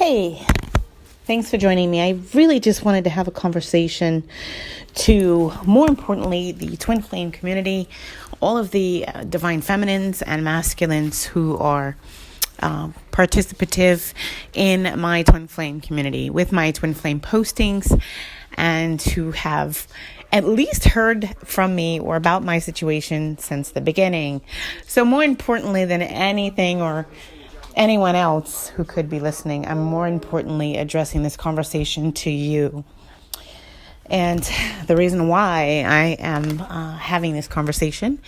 Hey, thanks for joining me. I really just wanted to have a conversation to, more importantly, the twin flame community, all of the divine feminines and masculines who are participative in my twin flame community with my twin flame postings, and who have at least heard from me or about my situation since the beginning. So more importantly than anything or anyone else who could be listening, I'm more importantly addressing this conversation to you. And the reason why I am having this conversation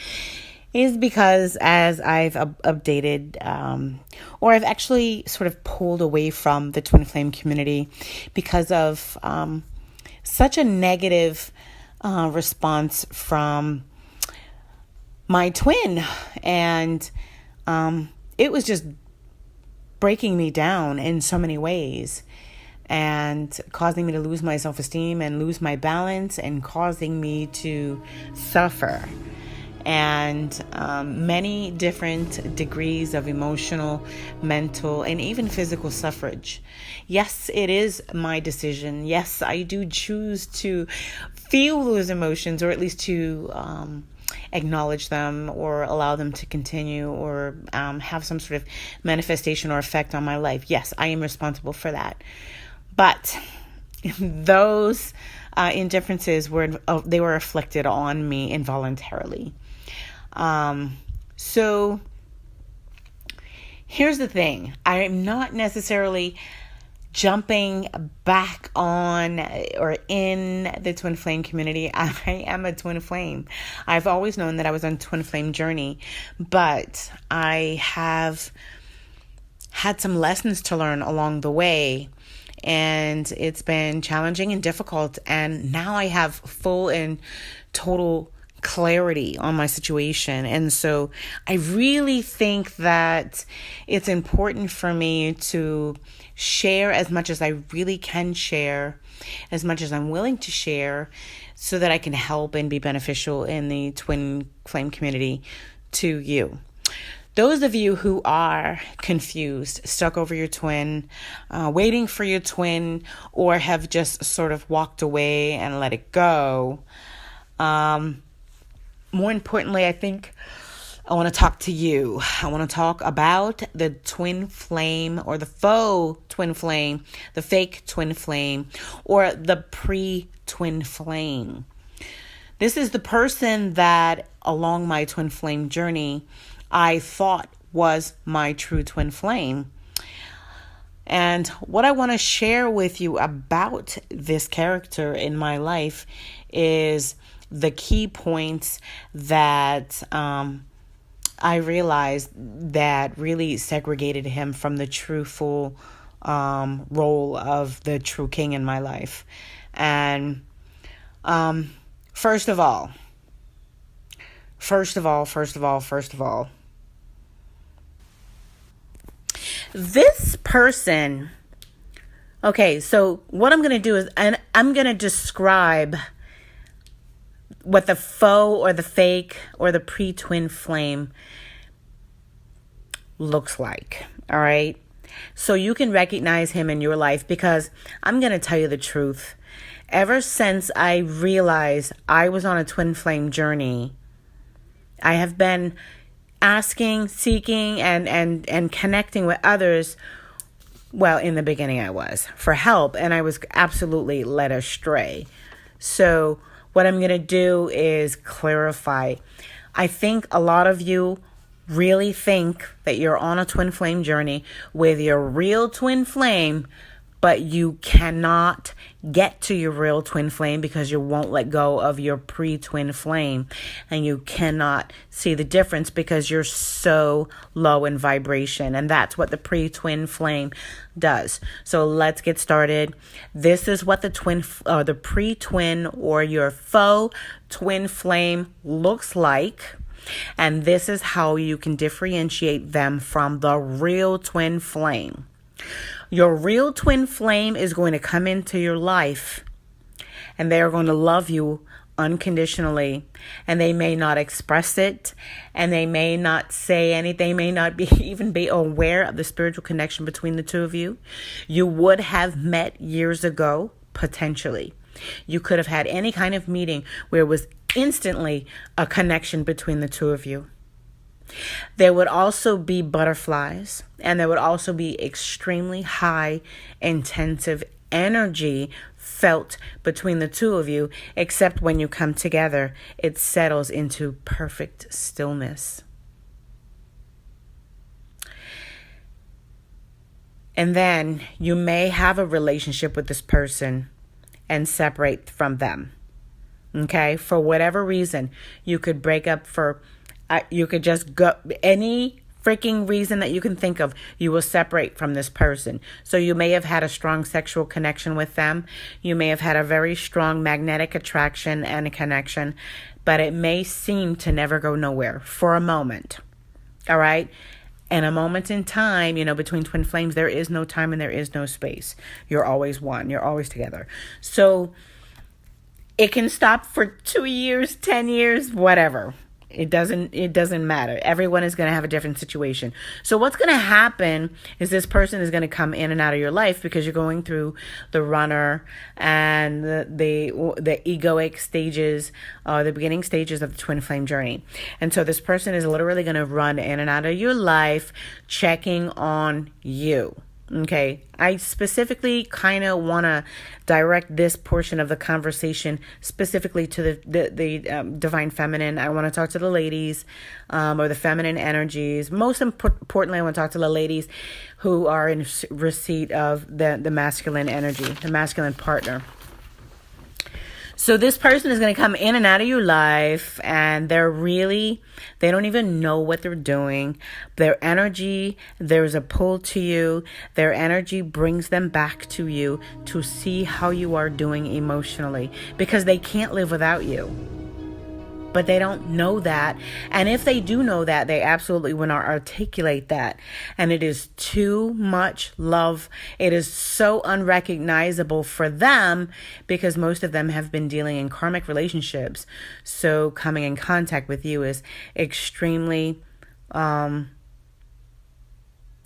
is because as I've updated, or I've actually sort of pulled away from the twin flame community because of such a negative response from my twin. And it was just breaking me down in so many ways and causing me to lose my self-esteem and lose my balance and causing me to suffer. And many different degrees of emotional, mental, and even physical suffrage. Yes, it is my decision. Yes, I do choose to feel those emotions, or at least to acknowledge them or allow them to continue, or have some sort of manifestation or effect on my life. Yes, I am responsible for that. But those indifferences were afflicted on me involuntarily. So here's the thing. I am not necessarily jumping back on or in the twin flame community. I am a twin flame. I've always known that I was on a twin flame journey, but I have had some lessons to learn along the way, and it's been challenging and difficult. And now I have full and total clarity on my situation. And so I really think that it's important for me to share as much as I really can share, as much as I'm willing to share, so that I can help and be beneficial in the twin flame community to you. Those of you who are confused, stuck over your twin, waiting for your twin, or have just sort of walked away and let it go, more importantly, I think I want to talk to you. I want to talk about the twin flame, or the faux twin flame, the fake twin flame, or the pre-twin flame. This is the person that along my twin flame journey I thought was my true twin flame. And what I want to share with you about this character in my life is the key points that I realized that really segregated him from the true full role of the true king in my life. And first of all, this person, okay, so what I'm going to do is, and I'm going to describe what the faux or the fake or the pre-twin flame looks like. All right. So you can recognize him in your life, because I'm going to tell you the truth. Ever since I realized I was on a twin flame journey, I have been asking, seeking, and connecting with others. Well, in the beginning I was, for help, and I was absolutely led astray. So what I'm going to do is clarify. I think a lot of you really think that you're on a twin flame journey with your real twin flame, but you cannot get to your real twin flame because you won't let go of your pre-twin flame. And you cannot see the difference because you're so low in vibration. And that's what the pre-twin flame does. So let's get started. This is what the pre-twin or your faux twin flame looks like. And this is how you can differentiate them from the real twin flame. Your real twin flame is going to come into your life, and they are going to love you unconditionally, and they may not express it, and they may not say anything, they may not be even be aware of the spiritual connection between the two of you. You would have met years ago, potentially. You could have had any kind of meeting where it was instantly a connection between the two of you. There would also be butterflies, and there would also be extremely high, intensive energy felt between the two of you, except when you come together, it settles into perfect stillness. And then you may have a relationship with this person and separate from them. Okay? For whatever reason, you could break up you could just go any freaking reason that you can think of, you will separate from this person. So you may have had a strong sexual connection with them. You may have had a very strong magnetic attraction and a connection, but it may seem to never go nowhere for a moment. All right? And a moment in time, between twin flames, there is no time and there is no space. You're always one. You're always together. So it can stop for 2 years, 10 years, whatever. It doesn't matter. Everyone is going to have a different situation. So what's going to happen is this person is going to come in and out of your life because you're going through the runner and the egoic stages, the beginning stages of the twin flame journey. And so this person is literally going to run in and out of your life, checking on you. Okay, I specifically kind of want to direct this portion of the conversation specifically to the divine feminine. I want to talk to the ladies or the feminine energies. Most importantly, I want to talk to the ladies who are in receipt of the masculine energy, the masculine partner. So this person is going to come in and out of your life, and they don't even know what they're doing. Their energy, there's a pull to you. Their energy brings them back to you to see how you are doing emotionally, because they can't live without you. But they don't know that. And if they do know that, they absolutely will not articulate that. And it is too much love. It is so unrecognizable for them because most of them have been dealing in karmic relationships. So coming in contact with you is extremely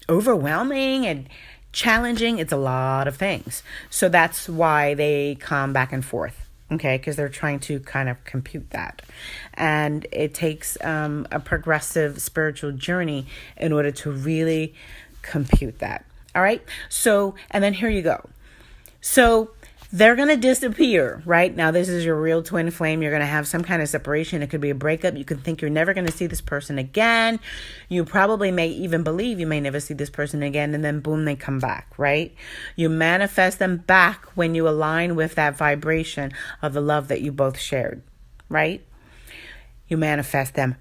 overwhelming and challenging. It's a lot of things. So that's why they come back and forth. Okay, because they're trying to kind of compute that. And it takes a progressive spiritual journey in order to really compute that. All right. So, and then here you go. So they're going to disappear, right? Now, this is your real twin flame. You're going to have some kind of separation. It could be a breakup. You could think you're never going to see this person again. You probably may even believe you may never see this person again. And then boom, they come back, right? You manifest them back when you align with that vibration of the love that you both shared, right? You manifest them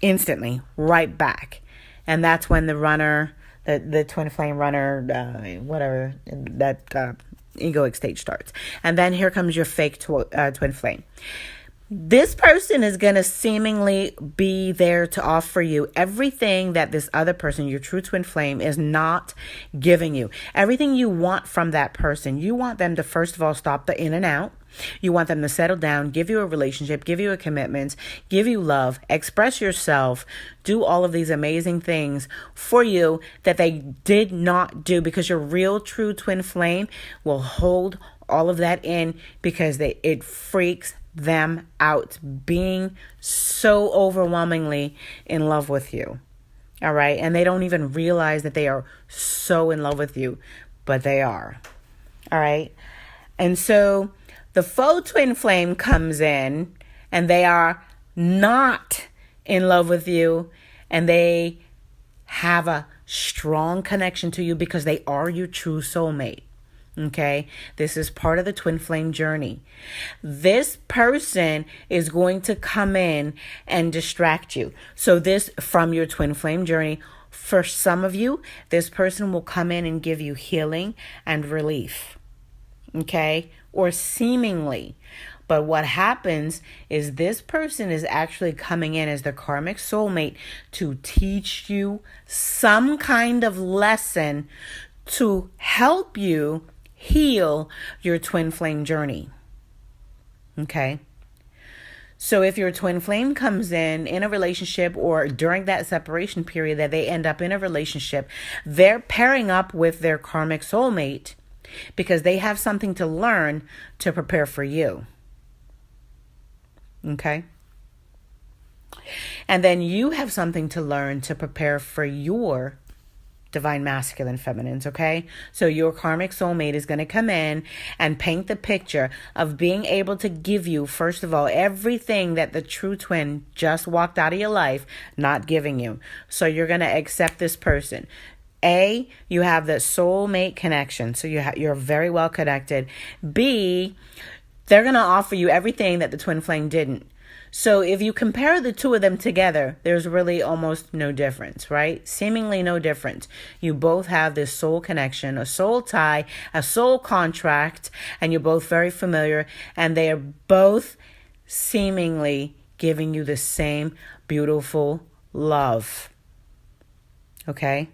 instantly right back. And that's when the runner, the twin flame runner, whatever, that egoic stage starts. And then here comes your fake twin flame. This person is going to seemingly be there to offer you everything that this other person, your true twin flame, is not giving you. Everything you want from that person. You want them to, first of all, stop the in and out. You want them to settle down, give you a relationship, give you a commitment, give you love, express yourself, do all of these amazing things for you that they did not do, because your real true twin flame will hold all of that in because it freaks them out being so overwhelmingly in love with you. All right. And they don't even realize that they are so in love with you, but they are. All right. And so the faux twin flame comes in and they are not in love with you, and they have a strong connection to you because they are your true soulmate. Okay, this is part of the twin flame journey. This person is going to come in and distract you. So this, from your twin flame journey, for some of you, this person will come in and give you healing and relief. Okay, or seemingly. But what happens is this person is actually coming in as the karmic soulmate to teach you some kind of lesson to help you heal your twin flame journey. Okay? So if your twin flame comes in a relationship, or during that separation period that they end up in a relationship, they're pairing up with their karmic soulmate because they have something to learn to prepare for you. Okay? And then you have something to learn to prepare for your divine masculine feminines, okay? So your karmic soulmate is going to come in and paint the picture of being able to give you, first of all, everything that the true twin just walked out of your life not giving you. So you're going to accept this person. A, you have the soulmate connection, so you're very well connected. B, they're going to offer you everything that the twin flame didn't. So if you compare the two of them together, there's really almost no difference, right? Seemingly no difference. You both have this soul connection, a soul tie, a soul contract, and you're both very familiar, and they are both seemingly giving you the same beautiful love. Okay?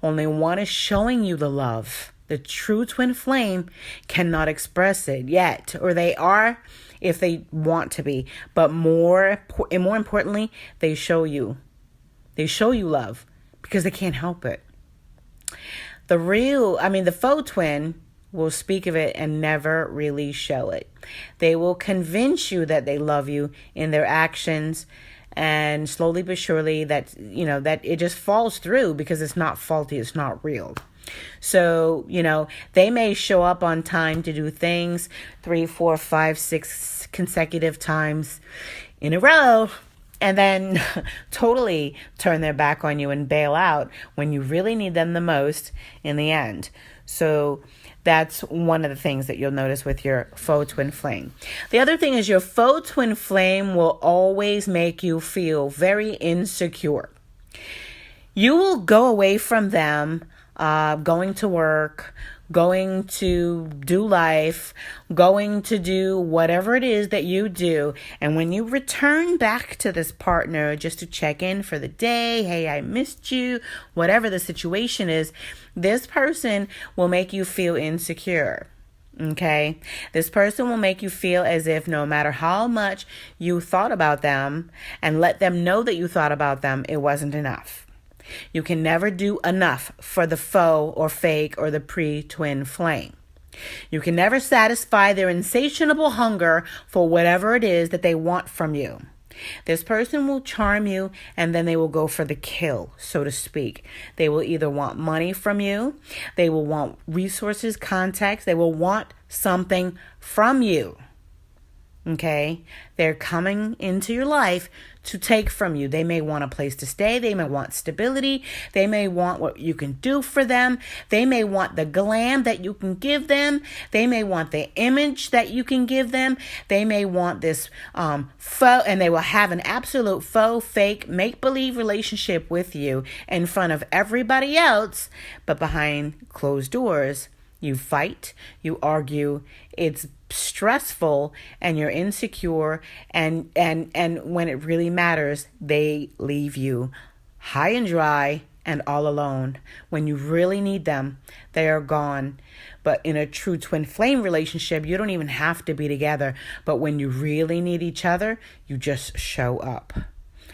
Only one is showing you the love. The true twin flame cannot express it yet, or they are if they want to be, but more importantly, they show you love because they can't help it. The faux twin will speak of it and never really show it. They will convince you that they love you in their actions, and slowly but surely that it just falls through because it's not faulty, it's not real. So, they may show up on time to do things 3, 4, 5, 6 consecutive times in a row, and then totally turn their back on you and bail out when you really need them the most in the end. So that's one of the things that you'll notice with your faux twin flame. The other thing is your faux twin flame will always make you feel very insecure. You will go away from them, going to work, going to do life, going to do whatever it is that you do. And when you return back to this partner just to check in for the day, hey, I missed you, whatever the situation is, this person will make you feel insecure. Okay? This person will make you feel as if no matter how much you thought about them and let them know that you thought about them, it wasn't enough. You can never do enough for the faux or fake or the pre-twin flame. You can never satisfy their insatiable hunger for whatever it is that they want from you. This person will charm you, and then they will go for the kill, so to speak. They will either want money from you, they will want resources, contacts, they will want something from you. Okay? They're coming into your life to take from you. They may want a place to stay. They may want stability. They may want what you can do for them. They may want the glam that you can give them. They may want the image that you can give them. They may want this faux, and they will have an absolute faux, fake, make-believe relationship with you in front of everybody else, but behind closed doors. You fight, you argue, it's stressful, and you're insecure, and when it really matters, they leave you high and dry and all alone. When you really need them, they are gone. But in a true twin flame relationship, you don't even have to be together. But when you really need each other, you just show up.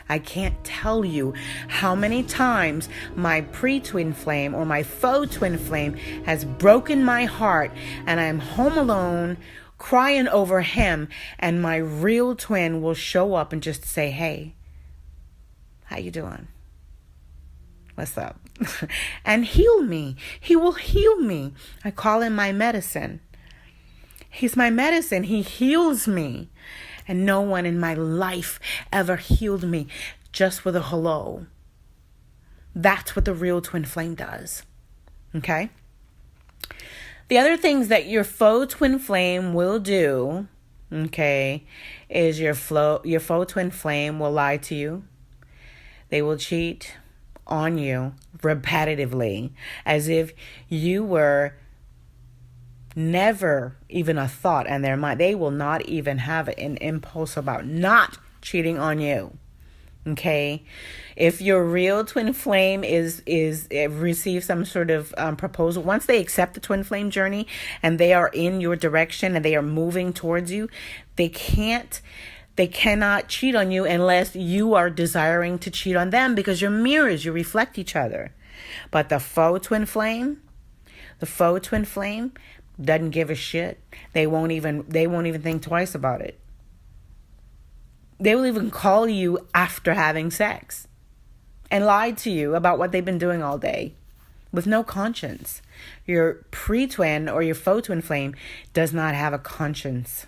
I can't tell you how many times my pre-twin flame or my faux twin flame has broken my heart, and I'm home alone crying over him, and my real twin will show up and just say, hey, how you doing? What's up? And heal me. He will heal me. I call him my medicine. He's my medicine. He heals me. And no one in my life ever healed me just with a hello. That's what the real twin flame does. Okay? The other things that your faux twin flame will do, okay, is your faux twin flame will lie to you. They will cheat on you repetitively as if you were never even a thought in their mind. They will not even have an impulse about not cheating on you. Okay, if your real twin flame is receive some sort of proposal, once they accept the twin flame journey and they are in your direction and they are moving towards you, they can't They cannot cheat on you unless you are desiring to cheat on them, because you're mirrors, you reflect each other. But the faux twin flame doesn't give a shit. They won't even think twice about it. They will even call you after having sex and lie to you about what they've been doing all day with no conscience. Your pre-twin or your faux twin flame does not have a conscience.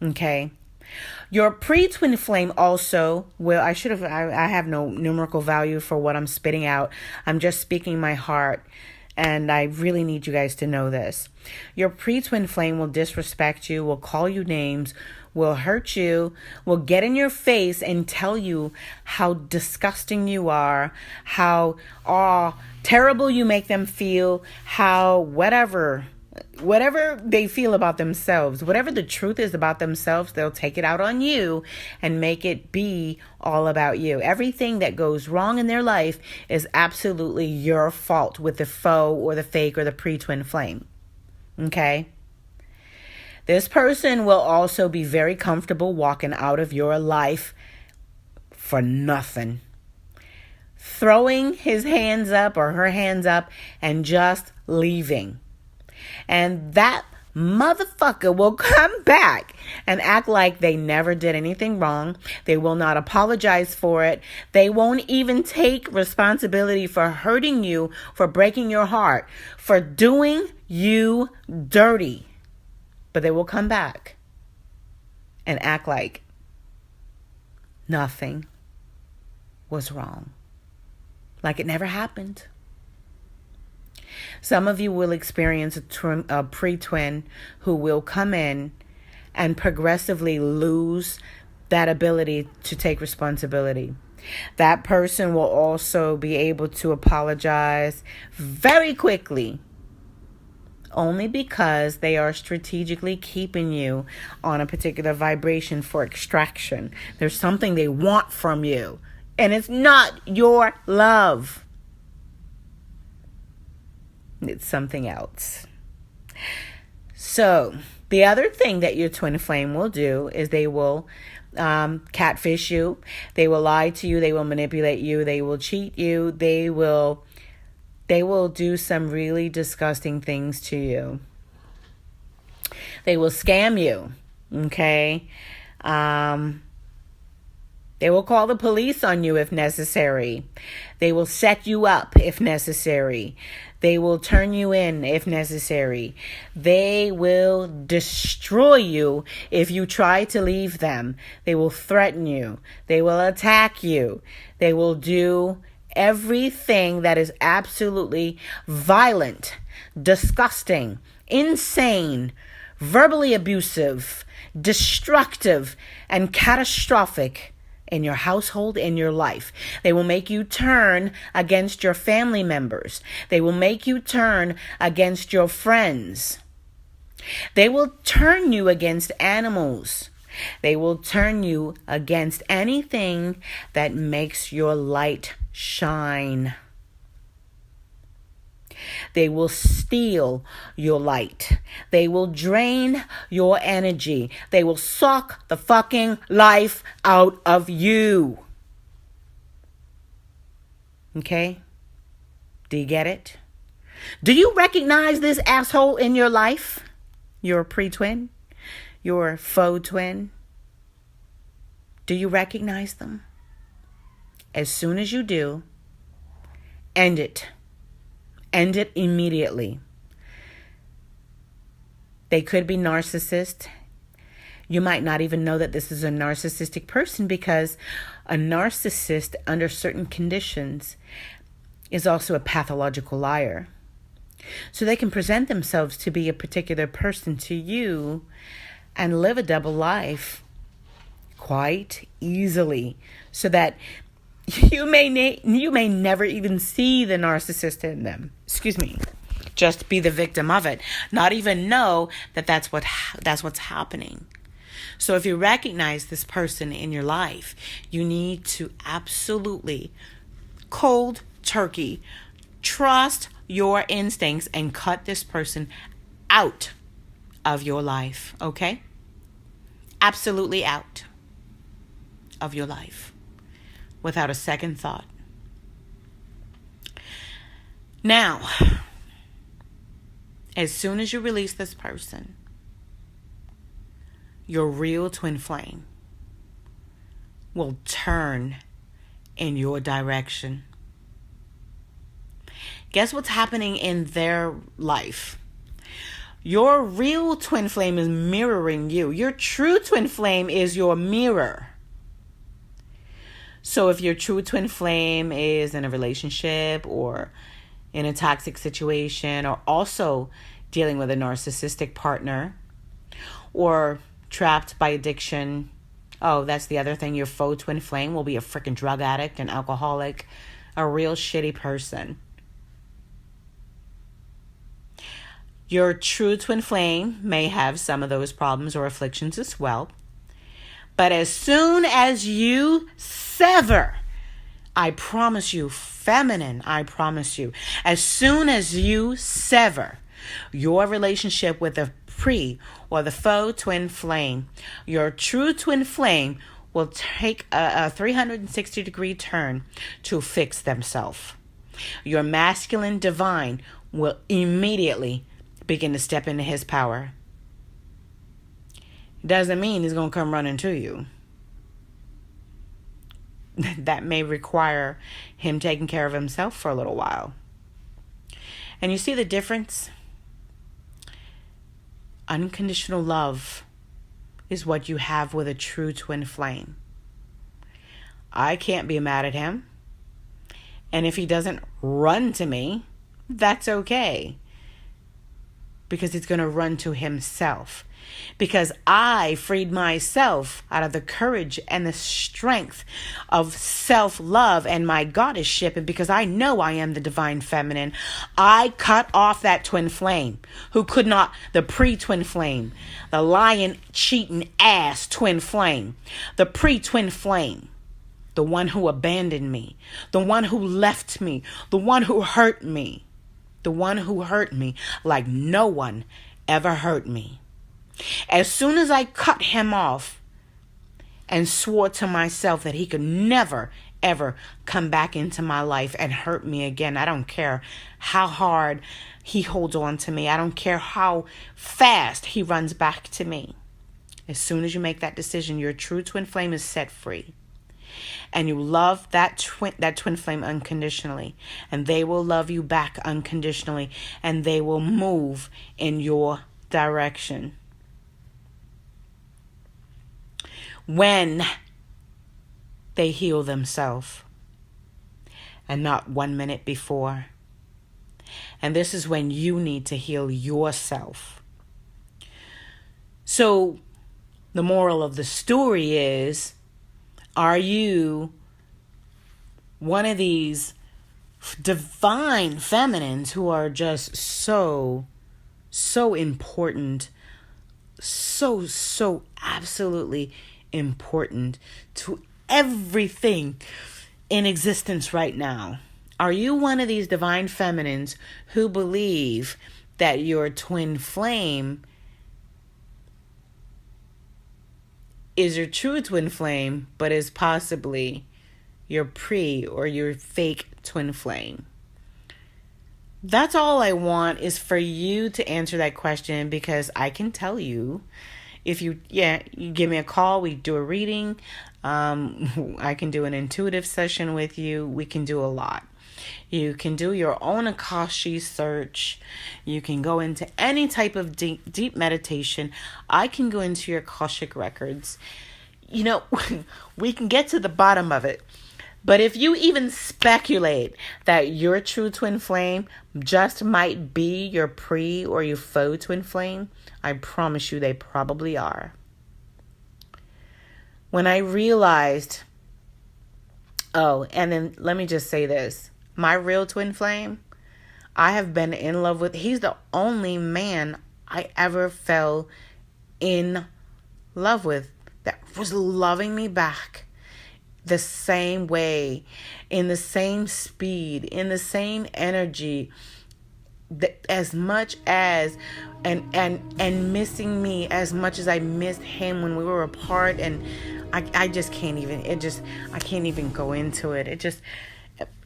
Okay? Your pre-twin flame also will, I have no numerical value for what I'm spitting out. I'm just speaking my heart. And I really need you guys to know this. Your pre-twin flame will disrespect you, will call you names, will hurt you, will get in your face and tell you how disgusting you are, how terrible you make them feel, how whatever they feel about themselves, whatever the truth is about themselves, they'll take it out on you and make it be all about you. Everything that goes wrong in their life is absolutely your fault with the faux or the fake or the pre-twin flame. Okay? This person will also be very comfortable walking out of your life for nothing. Throwing his hands up or her hands up and just leaving. And that motherfucker will come back and act like they never did anything wrong. They will not apologize for it. They won't even take responsibility for hurting you, for breaking your heart, for doing you dirty. But they will come back and act like nothing was wrong. Like it never happened. Some of you will experience a pre-twin who will come in and progressively lose that ability to take responsibility. That person will also be able to apologize very quickly, only because they are strategically keeping you on a particular vibration for extraction. There's something they want from you, and it's not your love. It's something else. So the other thing that your twin flame will do is they will catfish you. They will lie to you. They will manipulate you. They will cheat you. They will do some really disgusting things to you. They will scam you. Okay? They will call the police on you if necessary. They will set you up if necessary. They will turn you in if necessary. They will destroy you if you try to leave them. They will threaten you. They will attack you. They will do everything that is absolutely violent, disgusting, insane, verbally abusive, destructive, and catastrophic in your household, in your life. They will make you turn against your family members. They will make you turn against your friends. They will turn you against animals. They will turn you against anything that makes your light shine. They will steal your light. They will drain your energy. They will suck the fucking life out of you. Okay? Do you get it? Do you recognize this asshole in your life? Your pre-twin? Your faux twin? Do you recognize them? As soon as you do, end it. End it immediately. They could be narcissist. You might not even know that this is a narcissistic person, because a narcissist under certain conditions is also a pathological liar. So they can present themselves to be a particular person to you and live a double life quite easily, so that you may never even see the narcissist in them. Just be the victim of it. Not even know that that's what's happening. So if you recognize this person in your life, you need to absolutely cold turkey trust your instincts and cut this person out of your life. Okay? Absolutely out. of your life without a second thought. Now, as soon as you release this person, your real twin flame will turn in your direction. Guess what's happening in their life? Your real twin flame is mirroring you. Your true twin flame is your mirror. So if your true twin flame is in a relationship or in a toxic situation, or also dealing with a narcissistic partner, or trapped by addiction, oh, that's the other thing. Your faux twin flame will be a freaking drug addict, an alcoholic, a real shitty person. Your true twin flame may have some of those problems or afflictions as well. But as soon as you sever, I promise you, feminine, I promise you, as soon as you sever your relationship with the pre or the faux twin flame, your true twin flame will take a 360-degree turn to fix themselves. Your masculine divine will immediately begin to step into his power. Doesn't mean he's going to come running to you. That may require him taking care of himself for a little while. And you see the difference? Unconditional love is what you have with a true twin flame. I can't be mad at him. And if he doesn't run to me, that's okay. Because he's going to run to himself. Because I freed myself out of the courage and the strength of self-love and my goddessship. And because I know I am the divine feminine, I cut off that twin flame who could not, the pre-twin flame, the lying, cheating ass twin flame, the pre-twin flame, the one who abandoned me, the one who left me, the one who hurt me. The one who hurt me like no one ever hurt me. As soon as I cut him off and swore to myself that he could never, ever come back into my life and hurt me again, I don't care how hard he holds on to me. I don't care how fast he runs back to me. As soon as you make that decision, your true twin flame is set free. And you love that twin flame unconditionally. And they will love you back unconditionally. And they will move in your direction. When they heal themselves. And not 1 minute before. And this is when you need to heal yourself. So the moral of the story is, are you one of these divine feminines who are just so important, so absolutely important to everything in existence right now? Are you one of these divine feminines who believe that your twin flame is your true twin flame, but is possibly your pre or your fake twin flame? That's all I want, is for you to answer that question, because I can tell you, if you give me a call, we do a reading, I can do an intuitive session with you. We can do a lot. You can do your own Akashic search. You can go into any type of deep meditation. I can go into your Akashic records. You know, we can get to the bottom of it. But if you even speculate that your true twin flame just might be your pre or your faux twin flame, I promise you they probably are. When I realized, and then let me just say this. My real twin flame, I have been in love with. He's the only man I ever fell in love with that was loving me back the same way, in the same speed, in the same energy, as much as and missing me as much as I missed him when we were apart. And I just can't even, I can't even go into it.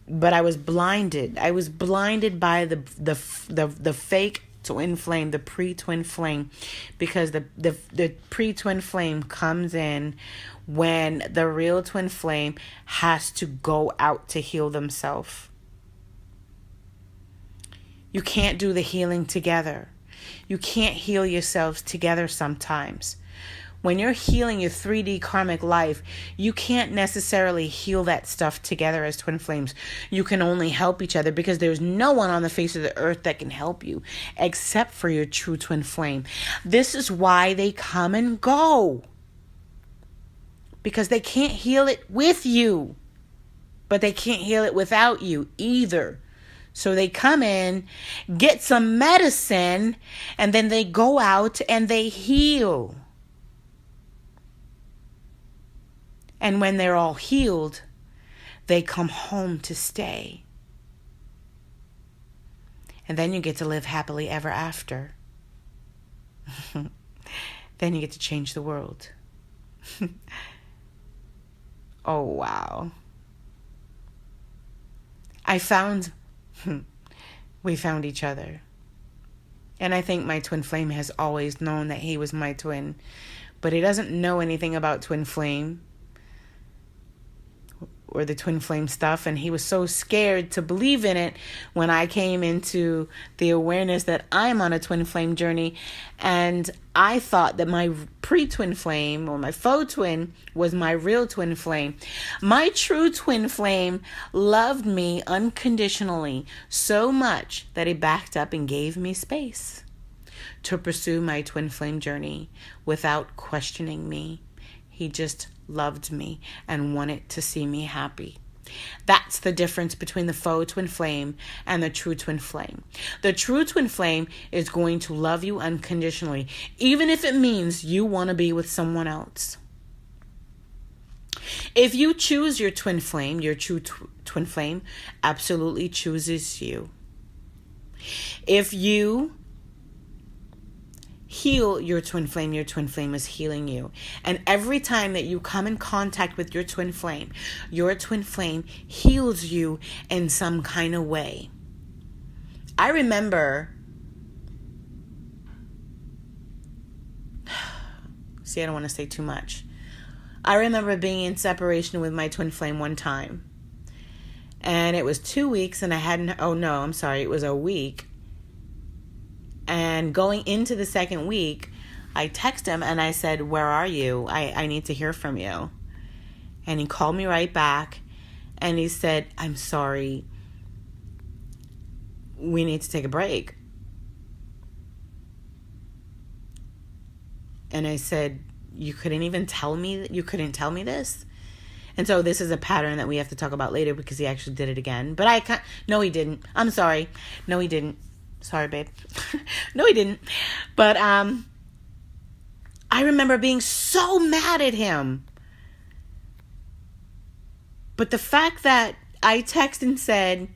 But I was blinded. I was blinded by the fake twin flame, the pre-twin flame, because the pre-twin flame comes in when the real twin flame has to go out to heal themselves. You can't do the healing together. You can't heal yourselves together sometimes. When you're healing your 3D karmic life, you can't necessarily heal that stuff together as twin flames. You can only help each other because there's no one on the face of the earth that can help you except for your true twin flame. This is why they come and go. Because they can't heal it with you, but they can't heal it without you either. So they come in, get some medicine, and then they go out and they heal. And when they're all healed, they come home to stay. And then you get to live happily ever after. Then you get to change the world. Oh, wow. We found each other. And I think my twin flame has always known that he was my twin. But he doesn't know anything about twin flame or the twin flame stuff, and he was so scared to believe in it when I came into the awareness that I'm on a twin flame journey, and I thought that my pre-twin flame or my faux twin was my real twin flame. My true twin flame loved me unconditionally so much that he backed up and gave me space to pursue my twin flame journey without questioning me. He just loved me and wanted to see me happy. That's the difference between the faux twin flame and the true twin flame. The true twin flame is going to love you unconditionally, even if it means you want to be with someone else. If you choose your twin flame, your true twin flame absolutely chooses you. If you heal your twin flame is healing you. And every time that you come in contact with your twin flame heals you in some kind of way. I remember, I don't want to say too much. I remember being in separation with my twin flame one time. And it was 2 weeks and it was a week. And going into the second week, I texted him and I said, "Where are you? I need to hear from you." And he called me right back and he said, "I'm sorry. We need to take a break." And I said, "You couldn't tell me this?" And so this is a pattern that we have to talk about later because he actually did it again. But no, he didn't. I'm sorry. No, he didn't. Sorry, babe. No, he didn't. But I remember being so mad at him. But the fact that I texted and said,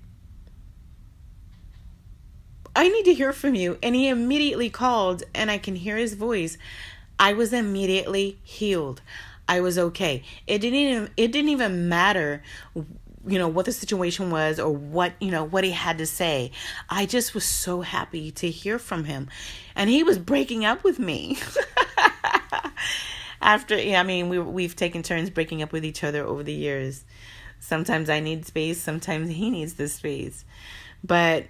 "I need to hear from you," and he immediately called and I can hear his voice, I was immediately healed. I was okay. It didn't even matter what the situation was or what he had to say. I just was so happy to hear from him. And he was breaking up with me. We've taken turns breaking up with each other over the years. Sometimes I need space, sometimes he needs the space. But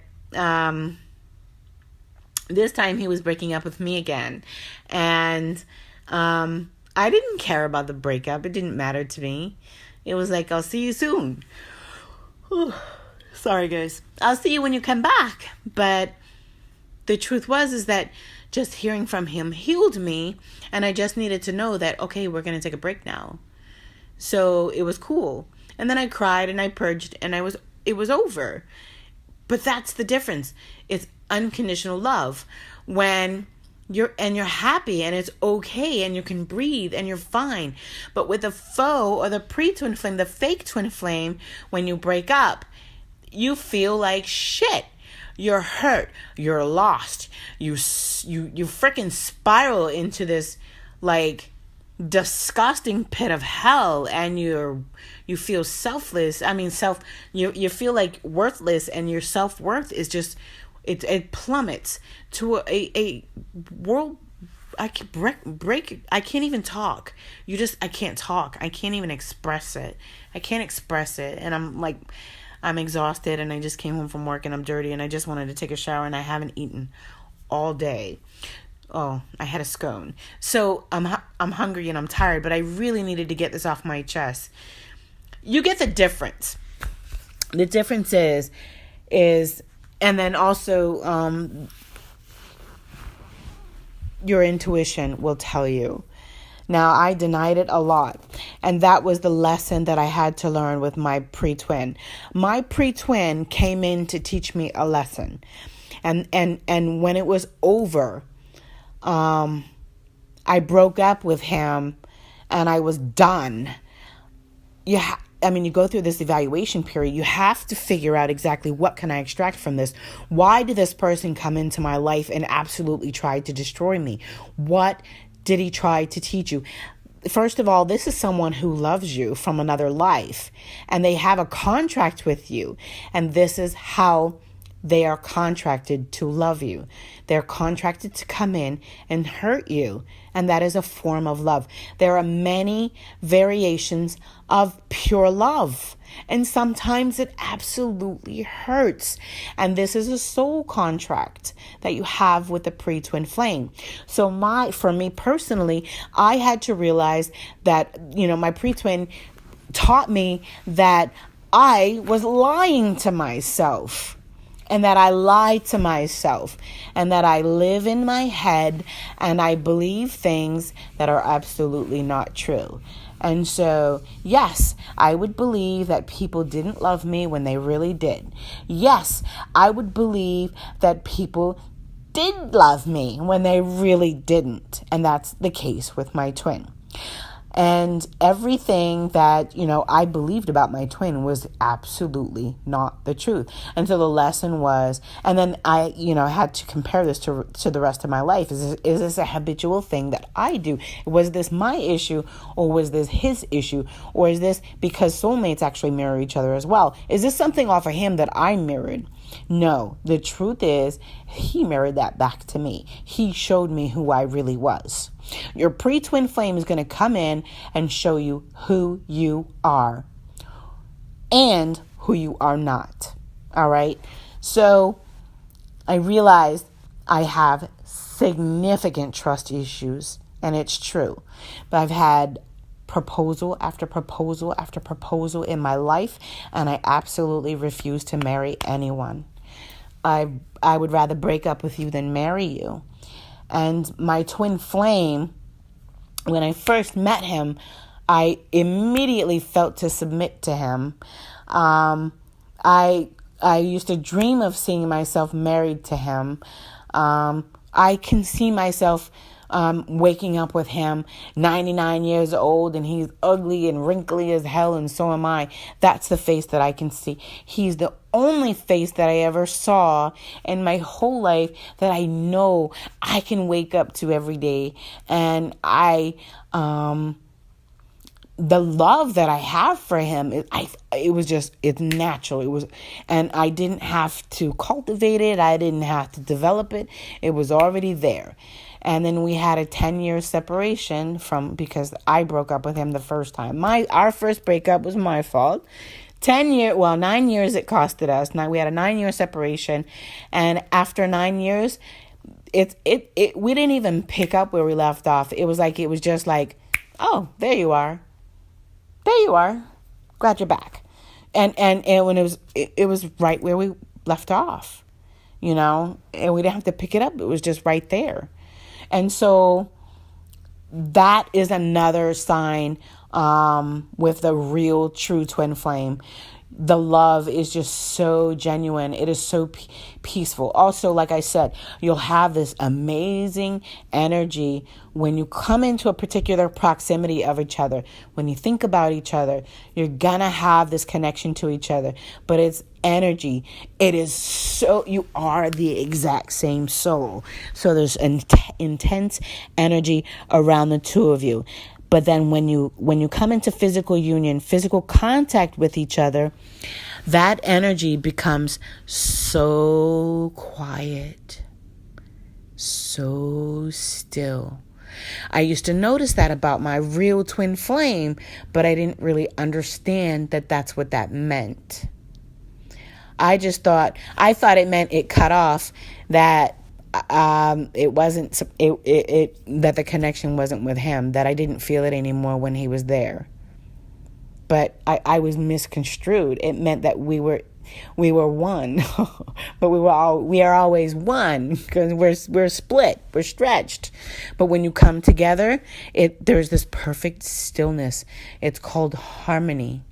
this time he was breaking up with me again. And I didn't care about the breakup. It didn't matter to me. It was like, "I'll see you soon." Sorry, guys. "I'll see you when you come back." But the truth is that just hearing from him healed me. And I just needed to know that, okay, we're going to take a break now. So it was cool. And then I cried and I purged and it was over. But that's the difference. It's unconditional love. When you're happy and it's okay and you can breathe and you're fine. But with the faux or the pre-twin flame, the fake twin flame, when you break up, you feel like shit. You're hurt. You're lost. You freaking spiral into this like disgusting pit of hell, and you feel selfless. I mean, you feel like worthless, and your self-worth is just, it plummets to a world. I can break. I can't even talk. I can't talk. I can't even express it. I can't express it. And I'm exhausted, and I just came home from work, and I'm dirty, and I just wanted to take a shower, and I haven't eaten all day. Oh, I had a scone. So I'm hungry and I'm tired, but I really needed to get this off my chest. You get the difference. The difference is, and then also, your intuition will tell you. Now, I denied it a lot, and that was the lesson that I had to learn with my PreTwin. My PreTwin came in to teach me a lesson, and when it was over, I broke up with him, and I was done. You go through this evaluation period. You have to figure out exactly, what can I extract from this? Why did this person come into my life and absolutely try to destroy me? What did he try to teach you? First of all, this is someone who loves you from another life, and they have a contract with you, and this is how they are contracted to love you. They're contracted to come in and hurt you, and that is a form of love. There are many variations of pure love, and sometimes it absolutely hurts. And this is a soul contract that you have with the PreTwin flame. So for me personally, I had to realize that, my PreTwin taught me that I was lying to myself. And that I lie to myself, and that I live in my head, and I believe things that are absolutely not true. And so, yes, I would believe that people didn't love me when they really did. Yes, I would believe that people did love me when they really didn't. And that's the case with my twin. And everything that, I believed about my twin was absolutely not the truth. And so the lesson was, and then I had to compare this to the rest of my life. Is this a habitual thing that I do? Was this my issue, or was this his issue? Or is this because soulmates actually mirror each other as well? Is this something off of him that I mirrored? No, the truth is, he mirrored that back to me. He showed me who I really was. Your PreTwin flame is going to come in and show you who you are and who you are not. All right. So I realized I have significant trust issues, and it's true. But I've had proposal after proposal after proposal in my life, and I absolutely refuse to marry anyone. I would rather break up with you than marry you. And my twin flame, when I first met him, I immediately felt to submit to him. I used to dream of seeing myself married to him. I can see myself waking up with him 99 years old, and he's ugly and wrinkly as hell, and so am I. That's the face that I can see. He's the only face that I ever saw in my whole life that I know I can wake up to every day. And the love that I have for him, it's natural. And I didn't have to cultivate it. I didn't have to develop it. It was already there. And then we had a 10-year separation because I broke up with him the first time. Our first breakup was my fault. 9 years it costed us. Now we had a 9-year separation, and after 9 years, we didn't even pick up where we left off. It was just like, oh, there you are. There you are. Glad you're back. And when it was right where we left off, and we didn't have to pick it up. It was just right there. And so that is another sign with the real true twin flame. The love is just so genuine. It is so peaceful. Also, like I said, you'll have this amazing energy when you come into a particular proximity of each other. When you think about each other, you're gonna have this connection to each other. But it's energy. It is so, you are the exact same soul. So there's intense energy around the two of you. But then when you come into physical union, physical contact with each other, that energy becomes so quiet, so still. I used to notice that about my real twin flame, but I didn't really understand that that's what that meant. I thought it meant it cut off, that it wasn't that the connection wasn't with him, that I didn't feel it anymore when he was there. But I was misconstrued. It meant that we were one, but we are always one, because we're split, we're stretched. But when you come together, there's this perfect stillness. It's called harmony.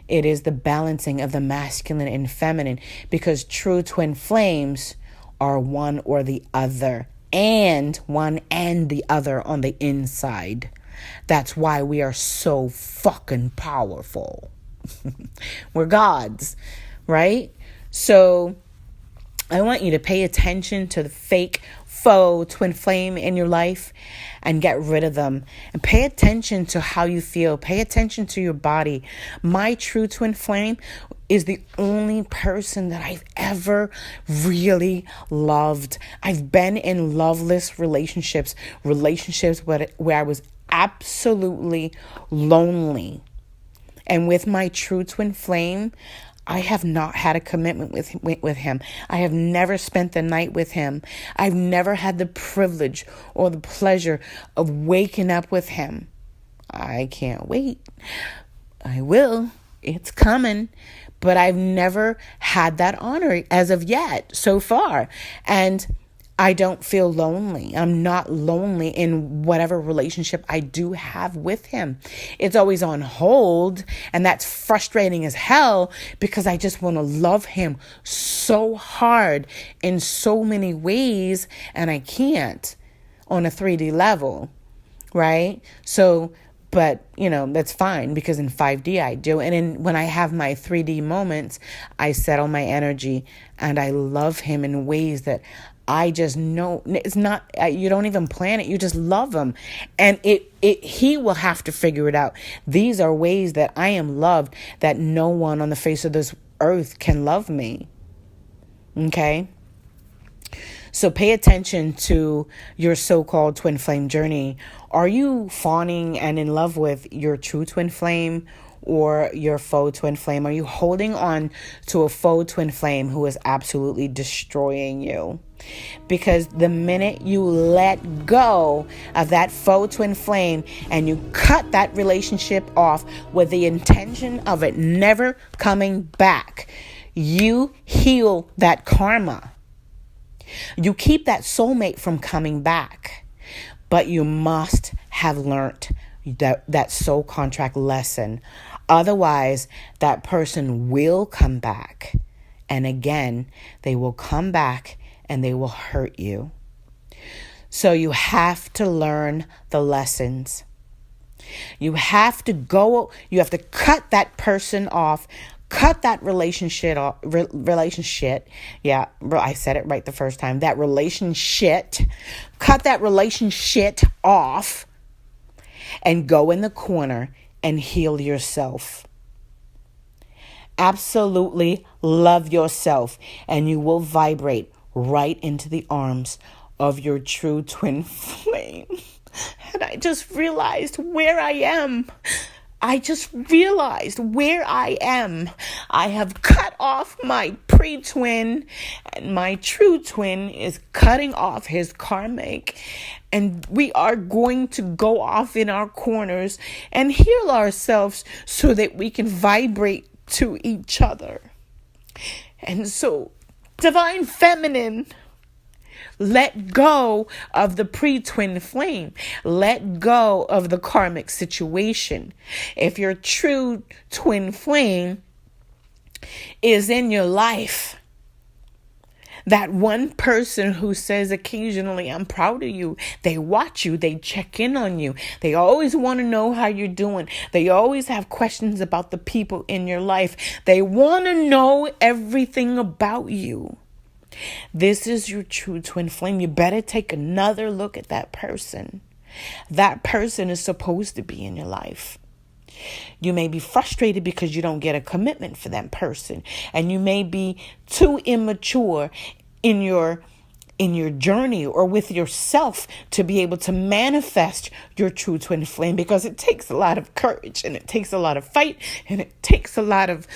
It is the balancing of the masculine and feminine, because true twin flames are one or the other, and one and the other on the inside. That's why we are so fucking powerful. We're gods, right? So I want you to pay attention to the fake, faux twin flame in your life and get rid of them. And pay attention to how you feel. Pay attention to your body. My true twin flame is the only person that I've ever really loved. I've been in loveless relationships where I was absolutely lonely. And with my true twin flame, I have not had a commitment with him. I have never spent the night with him. I've never had the privilege or the pleasure of waking up with him. I can't wait. I will. It's coming. But I've never had that honor as of yet, so far. And I don't feel lonely. I'm not lonely in whatever relationship I do have with him. It's always on hold, and that's frustrating as hell, because I just want to love him so hard in so many ways, and I can't on a 3D level, right? So, but, that's fine, because in 5D I do. And when I have my 3D moments, I settle my energy and I love him in ways that I just know. It's not, you don't even plan it. You just love him. And he will have to figure it out. These are ways that I am loved, that no one on the face of this earth can love me. Okay? So pay attention to your so-called twin flame journey. Are you fawning and in love with your true twin flame or your faux twin flame? Are you holding on to a faux twin flame who is absolutely destroying you? Because the minute you let go of that faux twin flame and you cut that relationship off with the intention of it never coming back, you heal that karma. You keep that soulmate from coming back, but you must have learned that soul contract lesson. Otherwise, that person will come back. And again, they will come back and they will hurt you. So you have to learn the lessons. You have to cut that person off. Cut that relationship off. Yeah, I said it right the first time. That relationship. Cut that relationship off and go in the corner and heal yourself. Absolutely love yourself, and you will vibrate right into the arms of your true twin flame. And I just realized where I am. I have cut off my pre-twin, and my true twin is cutting off his karmic. And we are going to go off in our corners and heal ourselves so that we can vibrate to each other. And so, Divine Feminine, let go of the pre-twin flame. Let go of the karmic situation. If your true twin flame is in your life, that one person who says occasionally, I'm proud of you. They watch you. They check in on you. They always want to know how you're doing. They always have questions about the people in your life. They want to know everything about you. This is your true twin flame. You better take another look at that person. That person is supposed to be in your life. You may be frustrated because you don't get a commitment for that person. And you may be too immature in your journey or with yourself to be able to manifest your true twin flame, because it takes a lot of courage, and it takes a lot of fight, and it takes a lot of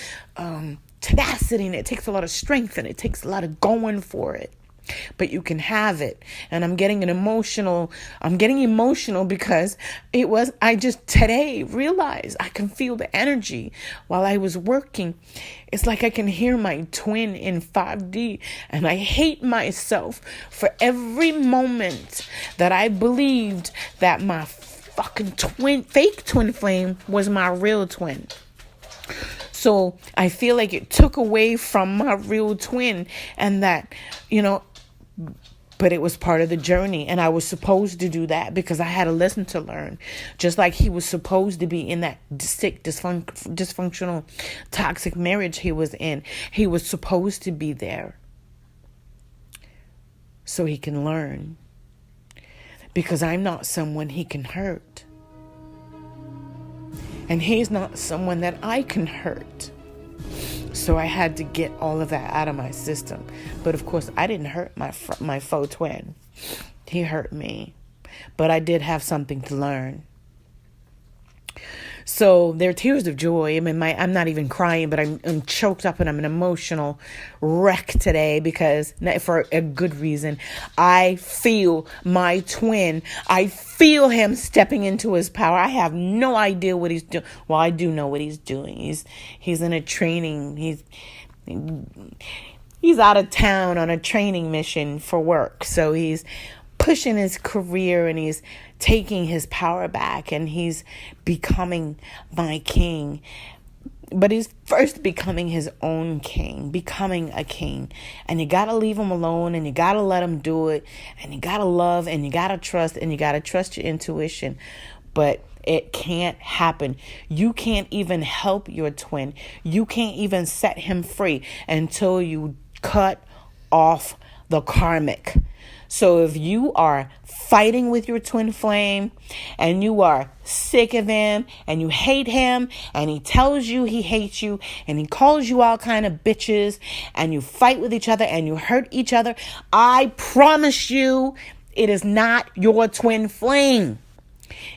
tenacity, and it takes a lot of strength, and it takes a lot of going for it. But you can have it. And I'm getting emotional because I just today realized I can feel the energy while I was working. It's like I can hear my twin in 5D, and I hate myself for every moment that I believed that my fucking fake twin flame was my real twin. So I feel like it took away from my real twin, and that, but it was part of the journey, and I was supposed to do that because I had a lesson to learn. Just like he was supposed to be in that sick, dysfunctional, toxic marriage he was in. He was supposed to be there so he can learn, because I'm not someone he can hurt. And he's not someone that I can hurt. So I had to get all of that out of my system. But of course, I didn't hurt my faux twin. He hurt me. But I did have something to learn. So there are tears of joy. I mean, I'm not even crying, but I'm choked up, and I'm an emotional wreck today because, for a good reason, I feel my twin. I feel him stepping into his power. I have no idea what he's doing. Well, I do know what he's doing. He's in a training. He's out of town on a training mission for work. So he's pushing his career, and he's taking his power back, and he's becoming my king. But he's first becoming his own king, becoming a king. And you got to leave him alone, and you got to let him do it. And you got to love, and you got to trust, and you got to trust your intuition. But it can't happen. You can't even help your twin. You can't even set him free until you cut off the karmic. So if you are fighting with your twin flame, and you are sick of him, and you hate him, and he tells you he hates you, and he calls you all kind of bitches, and you fight with each other, and you hurt each other, I promise you, it is not your twin flame.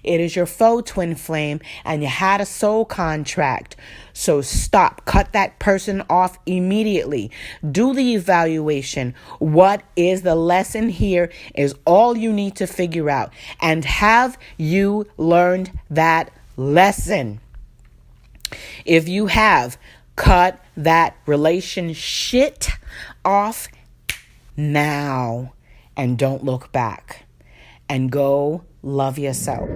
It is your faux twin flame, and you had a soul contract. So stop. Cut that person off immediately. Do the evaluation. What is the lesson here is all you need to figure out. And have you learned that lesson? If you have, cut that relationship off now and don't look back. And go love yourself.